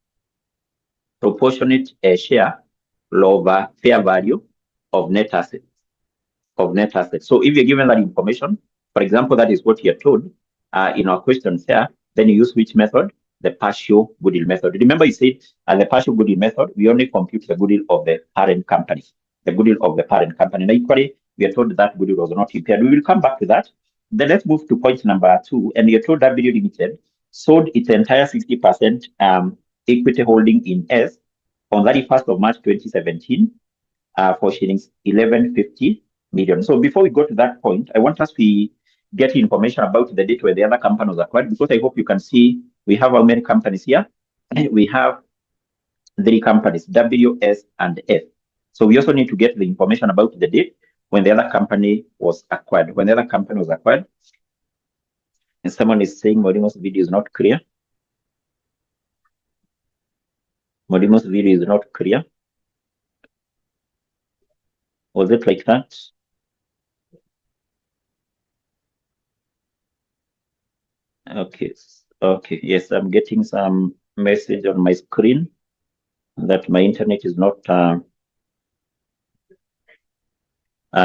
share over fair value of net assets. So if you're given that information, for example, that is what you're told in our questions here, then you use which method? The partial goodwill method. Remember, you said the partial goodwill method, we only compute the goodwill of the parent company. The goodwill of the parent company. Now, equally, we are told that goodwill was not impaired. We will come back to that. Then let's move to point number 2. And you're told W Limited sold its entire 60% equity holding in S on 31st of March 2017 for shillings 1150 million. So before we go to that point, I want us to get information about the date where the other company was acquired, because I hope you can see we have how many companies here? We have 3 companies, W, S, and F. So we also need to get the information about the date when the other company was acquired. When the other company was acquired, and someone is saying Modimo's video is not clear. Modimo's video is not clear. Was it like that? Okay. Okay. Yes, I'm getting some message on my screen that my internet is not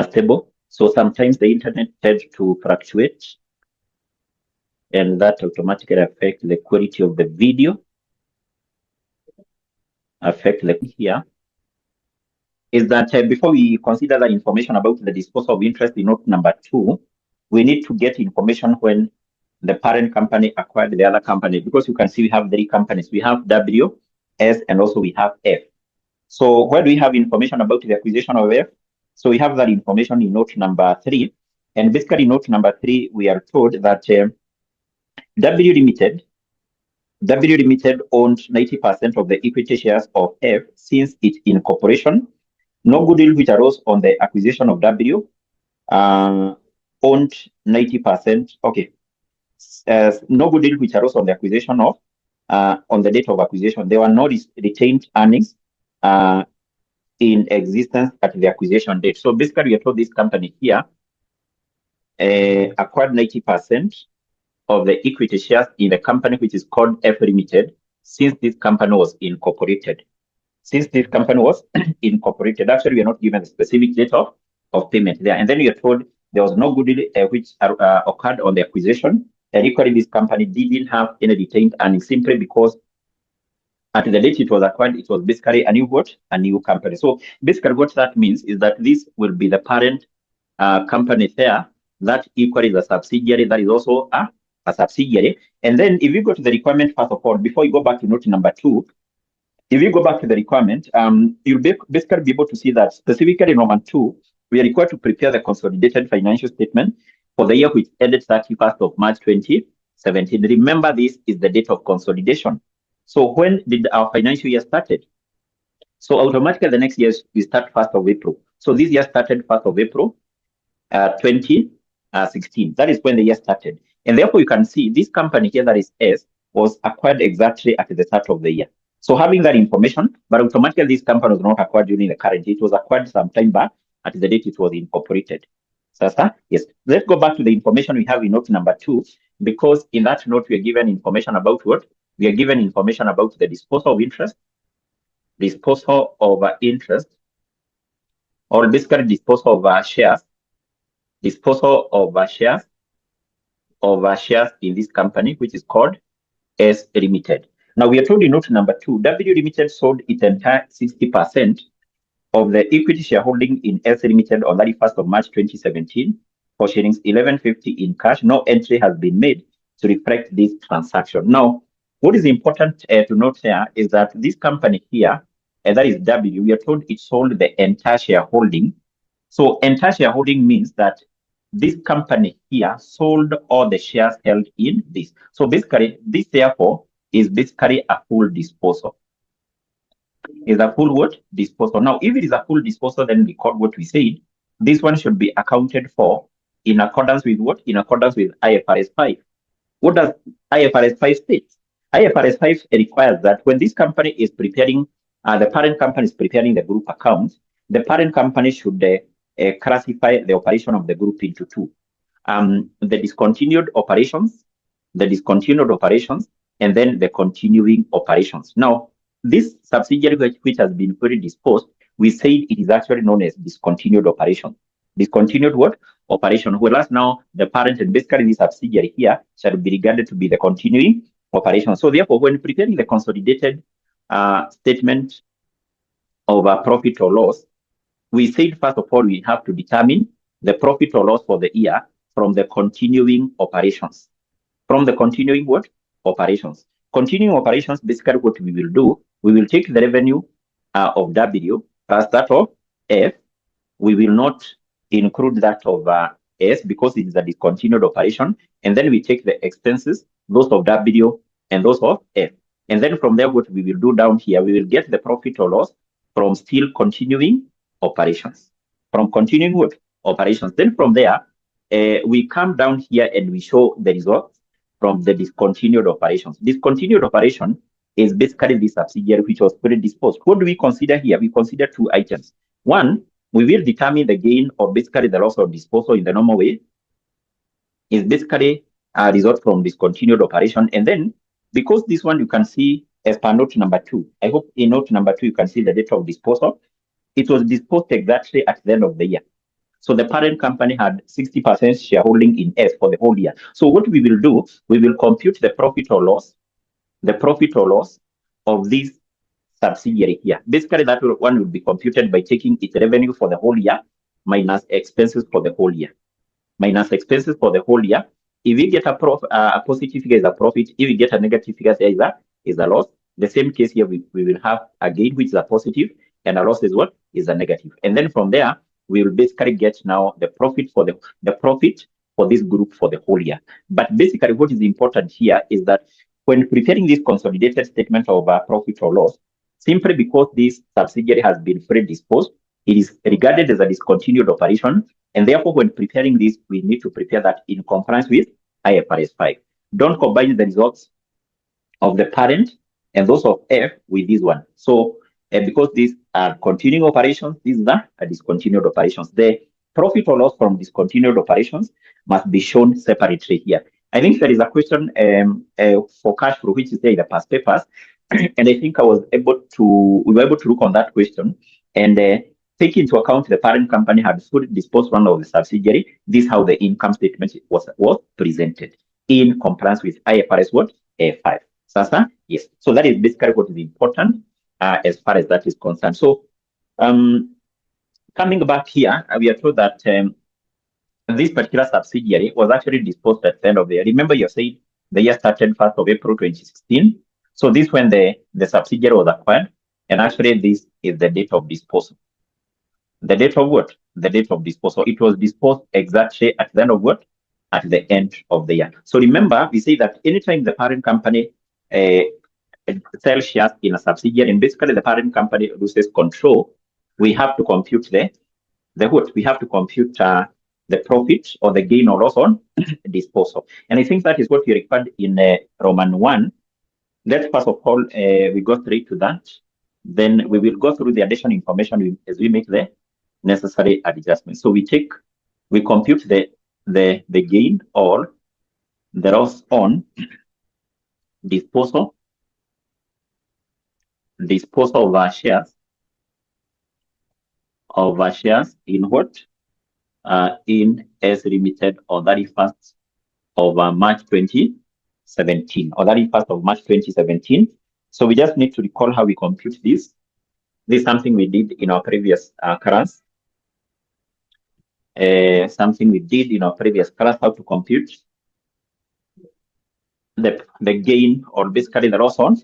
stable. So sometimes the internet tends to fluctuate, and that automatically affects the quality of the video. Here is that before we consider the information about the disposal of interest in note number 2, we need to get information when the parent company acquired the other company, because you can see we have 3 companies. We have W, S, and also we have F. So where do we have information about the acquisition of F? So we have that information in note number 3. And basically in note number 3, we are told that W Limited owned 90% of the equity shares of F since its incorporation. No goodwill which arose on the acquisition of W owned 90%. Okay. No goodwill which arose on the acquisition of, on the date of acquisition. There were no retained earnings in existence at the acquisition date. So basically, we are told this company here acquired 90% of the equity shares in the company which is called F Limited since this company was incorporated. Actually, we are not given a specific date of payment there. And then we are told there was no goodwill which occurred on the acquisition. And equally, this company didn't have any retained earnings simply because at the date it was acquired, it was basically a new company. So basically what that means is that this will be the parent company there, that equally is a subsidiary, that is also a subsidiary. And then if you go to the requirement, first of all, before you go back to note number 2, if you go back to the requirement, you'll basically be able to see that specifically in Roman 2, we are required to prepare the consolidated financial statement for the year which ended 31st of March 2017. Remember, this is the date of consolidation. So when did our financial year started? So automatically the next year we start 1st of April. So this year started 1st of April 2016. That is when the year started. And therefore you can see this company here, that is S, was acquired exactly at the start of the year. So having that information, but automatically this company was not acquired during the current year. It was acquired some time back at the date it was incorporated. Yes. Let's go back to the information we have in note number 2, because in that note we are given information about what? We are given information about the disposal of interest, or basically disposal of shares, shares in this company, which is called S Limited. Now we are told in note number 2, W Limited sold its entire 60% of the equity shareholding in S Limited on 31st of March 2017 for shillings 1150 in cash. No entry has been made to reflect this transaction. Now, what is important to note here is that this company here, and that is W, we are told it sold the entire shareholding. So entire shareholding means that this company here sold all the shares held in this. So basically, this therefore is basically a full disposal. Is a full what? Disposal. Now, if it is a full disposal, then record what we said. This one should be accounted for in accordance with what? In accordance with IFRS 5. What does IFRS 5 state? IFRS 5 requires that when this company is preparing, the parent company is preparing the group accounts, the parent company should classify the operation of the group into two. The discontinued operations, and then the continuing operations. Now, this subsidiary which has been fully disposed, we said it is actually known as discontinued operation. Discontinued what? Operation. Whereas now the parent and basically the subsidiary here shall be regarded to be the continuing operation. So therefore, when preparing the consolidated statement of a profit or loss, we said first of all we have to determine the profit or loss for the year from the continuing operations. From the continuing what? Operations. Continuing operations, basically what we will do, we will take the revenue of W plus that of F. We will not include that of S because it is a discontinued operation. And then we take the expenses, those of W and those of F. And then from there, what we will do down here, we will get the profit or loss from still continuing operations. From continuing what? Operations. Then from there, we come down here and we show the results from the discontinued operations. Discontinued operation is basically the subsidiary which was fully disposed. What do we consider here? We consider two items. One, we will determine the gain or basically the loss of disposal in the normal way. Is basically a result from discontinued operation. And then, because this one you can see as per note number 2, I hope in note number 2 you can see the date of disposal. It was disposed exactly at the end of the year. So the parent company had 60% shareholding in S for the whole year. So what we will do, we will compute the profit or loss of this subsidiary here. Basically, that one will be computed by taking its revenue for the whole year minus expenses for the whole year. Minus expenses for the whole year. If we get a positive figure is a profit. If we get a negative figure is a loss. The same case here, we will have a gain which is a positive, and a loss is what? Is a negative. And then from there, we will basically get now the profit for the profit for this group for the whole year. But basically, what is important here is that when preparing this consolidated statement of profit or loss, simply because this subsidiary has been fully disposed, it is regarded as a discontinued operation, and therefore, when preparing this, we need to prepare that in compliance with IFRS 5. Don't combine the results of the parent and those of F with this one. So, because these are continuing operations, these are discontinued operations. The profit or loss from discontinued operations must be shown separately here. I think there is a question for cash flow, which is there in the past papers, and I think we were able to look on that question and take into account the parent company had fully disposed one of the subsidiary. This is how the income statement was presented in compliance with IFRS what? 5. Sasa? Yes. So that is basically what is important as far as that is concerned. So coming back here, we are told that this particular subsidiary was actually disposed at the end of the year. Remember, you said the year started 1st of April 2016. So this when the subsidiary was acquired, and actually this is the date of disposal. The date of what? The date of disposal. It was disposed exactly at the end of what? At the end of the year. So remember, we say that anytime the parent company sells shares in a subsidiary, and basically the parent company loses control, we have to compute the what? We have to compute the profit or the gain or loss on disposal. And I think that is what you required in Roman 1. Let's first of all, we go straight to that. Then we will go through the additional information as we make the necessary adjustments. So we compute the gain or the loss on disposal of our shares in what? In S Limited on 31st of March 2017 or 31st of March 2017. So we just need to recall how we compute this. This is something we did in our previous class. How to compute the gain or basically the loss on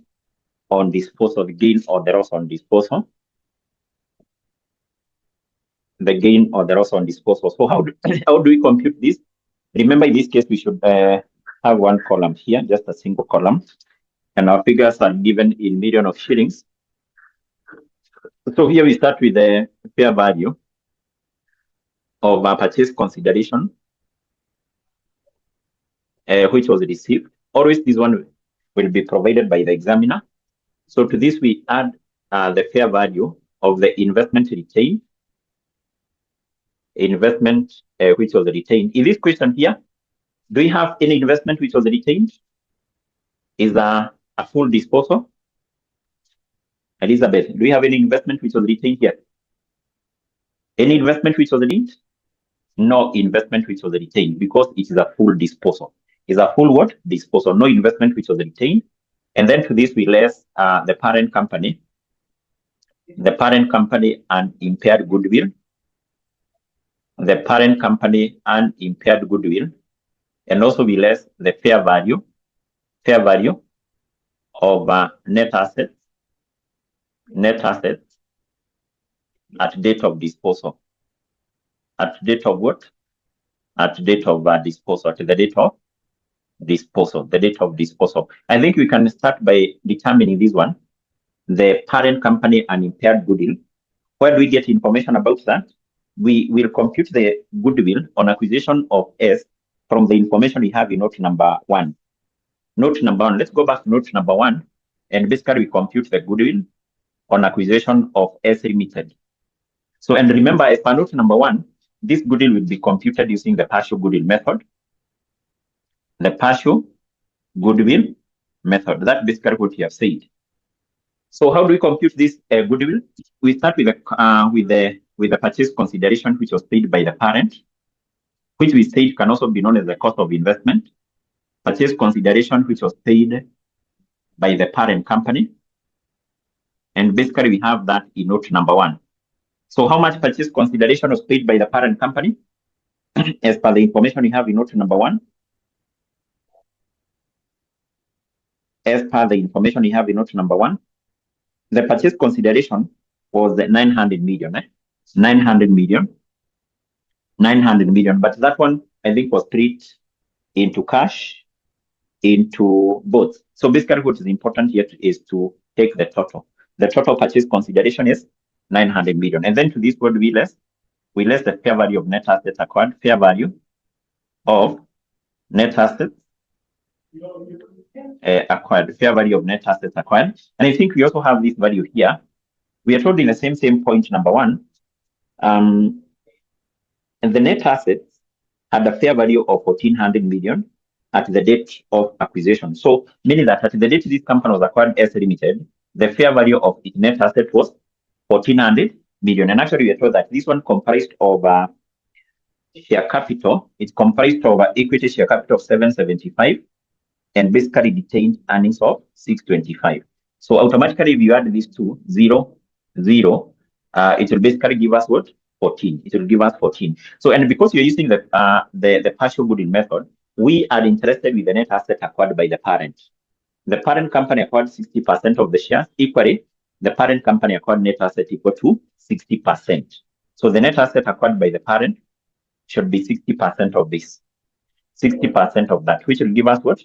disposal, the gain or the loss on disposal. The gain or the loss on disposal. So how do we compute this? Remember, in this case, we should have one column here, just a single column. And our figures are given in million of shillings. So here we start with the fair value of our purchase consideration, which was received. Always this one will be provided by the examiner. So to this, we add the fair value of the investment retained, which was retained. In this question here, do we have any investment which was retained? Is there a full disposal? Elizabeth, do we have any investment which was retained here? Any investment which was retained? No investment which was retained, because it is a full disposal. It's a full what? Disposal. No investment which was retained. And then to this, we less the parent company and impaired goodwill. The parent company and impaired goodwill. And also we less the fair value of net assets at date of disposal. At date of what? At date of disposal. At the date of disposal. The date of disposal. I think we can start by determining this one. The parent company and impaired goodwill. Where do we get information about that? We will compute the goodwill on acquisition of S from the information we have in note number 1. Note number 1. Let's go back to note number 1. And basically we compute the goodwill on acquisition of S Limited. So, and remember, as per note number 1, this goodwill will be computed using the partial goodwill method. The partial goodwill method. That's basically what we have said. So how do we compute this goodwill? We start with the purchase consideration which was paid by the parent, which we said can also be known as the cost of investment. Purchase consideration which was paid by the parent company. And basically we have that in note number 1. So how much purchase consideration was paid by the parent company? As per the information we have in note number 1. As per the information we have in note number 1, the purchase consideration was 900 million. 900 million. But that one, I think, was split into cash, into both. So basically what is important here is to take the total. The total purchase consideration is 900 million. And then to this, what do we less? We less the fair value of net assets acquired. Fair value of net assets acquired. Fair value of net assets acquired. And I think we also have this value here. We are told in the same point number 1. And the net assets had a fair value of 1,400 million at the date of acquisition. So meaning that at the date this company was acquired S Limited, the fair value of its net asset was 1,400 million. And actually we are told that this one comprised of share capital. It's comprised of equity share capital of 775 and basically retained earnings of 625. So automatically if you add these two, 0, 0, it will basically give us what? 14. It will give us 14. So, and because you're using the partial goodwill method, we are interested with the net asset acquired by the parent. The parent company acquired 60% of the shares. Equally, the parent company acquired net asset equal to 60%. So the net asset acquired by the parent should be 60% of this. 60% of that, which will give us what?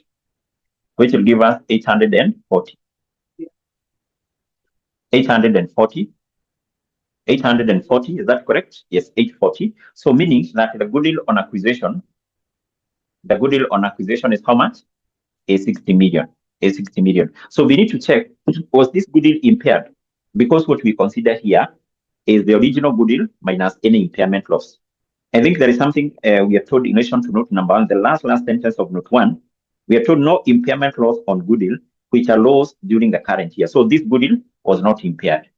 Which will give us 840. 840. 840, is that correct? Yes, 840. So meaning that the goodwill on acquisition is how much? A 60 million. A 60 million. So we need to check, was this goodwill impaired? Because what we consider here is the original goodwill minus any impairment loss. I think there is something we are told in relation to note number 1, the last sentence of note 1. We are told no impairment loss on goodwill, which are lost during the current year. So this goodwill was not impaired.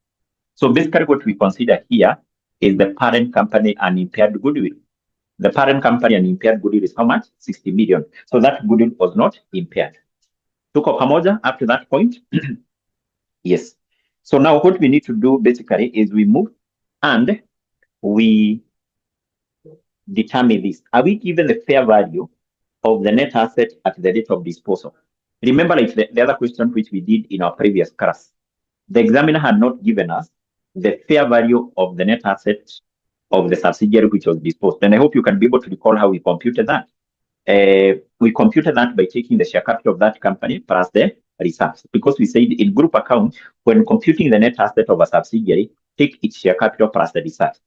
So basically what we consider here is the parent company and impaired goodwill. The parent company and impaired goodwill is how much? 60 million. So that goodwill was not impaired. Tuko pamoja up to that point? Yes. So now what we need to do basically is we move and we determine this. Are we given the fair value of the net asset at the date of disposal? Remember, like the other question which we did in our previous class, the examiner had not given us the fair value of the net asset of the subsidiary which was disposed. And I hope you can be able to recall how we computed that. We computed that by taking the share capital of that company plus the reserves, because we said in group account, when computing the net asset of a subsidiary, take its share capital plus the reserves.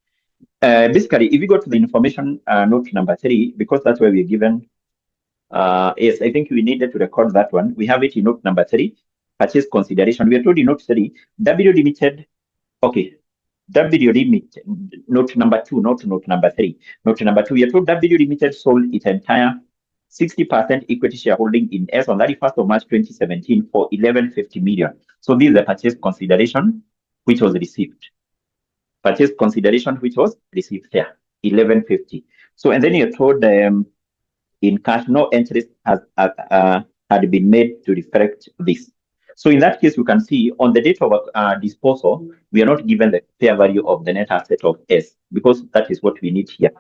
Basically, if you go to the information note number 3, because that's where we're given, yes, I think we needed to record that one. We have it in note number 3, purchase consideration. We are told in note 3, W Limited, okay, W Limited, note number 2, not note number 3. Note number 2, we are told W Limited sold its entire 60% equity shareholding in S on 31st of March 2017 for 1150 million. So this is the purchase consideration which was received. Purchase consideration which was received here, 1150. So, and then you're told in cash, no interest had been made to reflect this. So in that case, you can see on the date of disposal, we are not given the fair value of the net asset of S, because that is what we need here.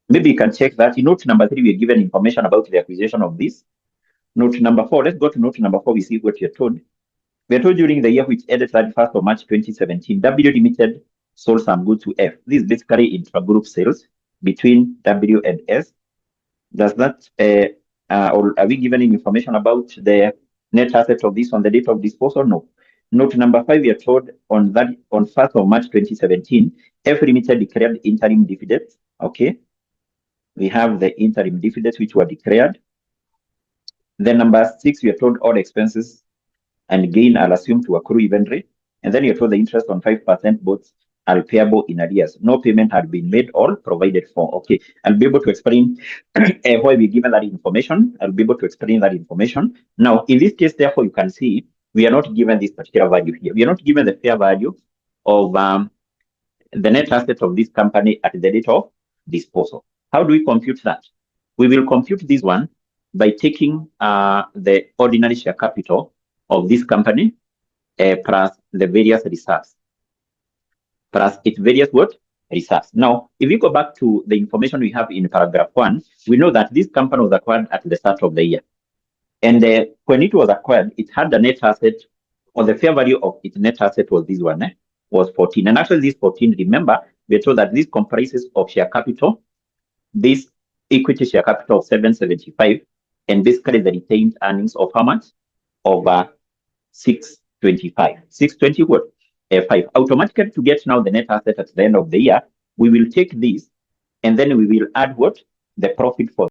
Maybe you can check that. In note number 3, we are given information about the acquisition of this. Note number 4, let's go to note number 4, we see what you're told. We are told during the year which ended 31st of March 2017, W Limited sold some goods to F. This is basically intra-group sales between W and S. Does that, or are we given information about the net asset of this on the date of disposal? No. Note number 5, we are told on 1st of March 2017, F Limited declared interim dividends. Okay. We have the interim dividends which were declared. Then number 6, we are told all expenses and gain are assumed to accrue evenly. And then you're told the interest on 5% both are payable in arrears. No payment had been made or provided for. Okay, I'll be able to explain why we're given that information. I'll be able to explain that information. Now, in this case, therefore, you can see we are not given this particular value here. We are not given the fair value of the net asset of this company at the date of disposal. How do we compute that? We will compute this one by taking the ordinary share capital of this company plus the various reserves, plus its various what? Reserves. Now, if you go back to the information we have in paragraph 1, we know that this company was acquired at the start of the year. And when it was acquired, it had the net asset, or the fair value of its net asset was this one, was 14. And actually this 14, remember, we're told that this comprises of share capital, this equity share capital of 775, and basically the retained earnings of how much? Of 625. 620 what? 5. Automatically, to get now the net asset at the end of the year, we will take this and then we will add what? The profit for